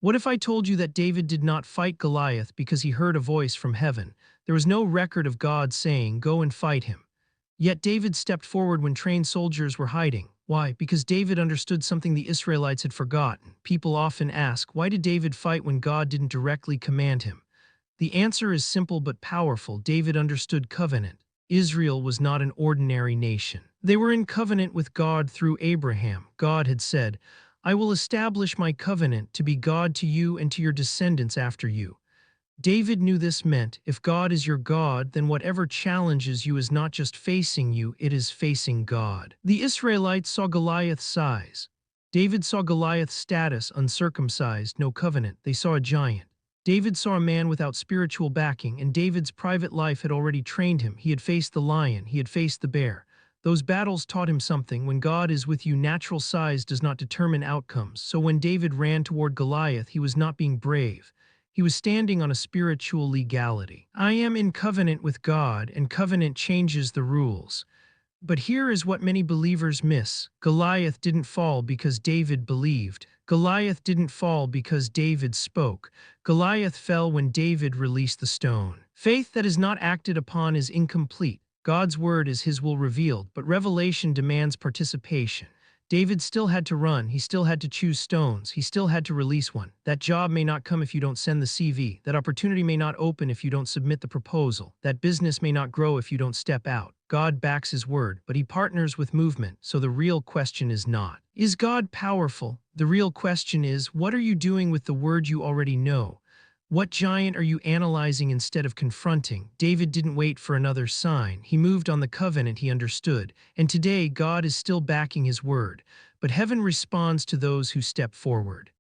What if I told you that David did not fight Goliath because he heard a voice from heaven? There was no record of God saying, "Go and fight him." Yet David stepped forward when trained soldiers were hiding. Why? Because David understood something the Israelites had forgotten. People often ask, why did David fight when God didn't directly command him? The answer is simple but powerful. David understood covenant. Israel was not an ordinary nation. They were in covenant with God through Abraham. God had said, "I will establish my covenant to be God to you and to your descendants after you." David knew this meant, if God is your God, then whatever challenges you is not just facing you, it is facing God. The Israelites saw Goliath's size. David saw Goliath's status, uncircumcised, no covenant. They saw a giant. David saw a man without spiritual backing, and David's private life had already trained him. He had faced the lion, he had faced the bear. Those battles taught him something. When God is with you, natural size does not determine outcomes. So when David ran toward Goliath, he was not being brave. He was standing on a spiritual legality. I am in covenant with God, and covenant changes the rules. But here is what many believers miss. Goliath didn't fall because David believed. Goliath didn't fall because David spoke. Goliath fell when David released the stone. Faith that is not acted upon is incomplete. God's word is his will revealed, but revelation demands participation. David still had to run, he still had to choose stones, he still had to release one. That job may not come if you don't send the CV, that opportunity may not open if you don't submit the proposal, that business may not grow if you don't step out. God backs his word, but he partners with movement, so the real question is not, is God powerful? The real question is, what are you doing with the word you already know? What giant are you analyzing instead of confronting? David didn't wait for another sign. He moved on the covenant he understood. And today, God is still backing his word. But heaven responds to those who step forward.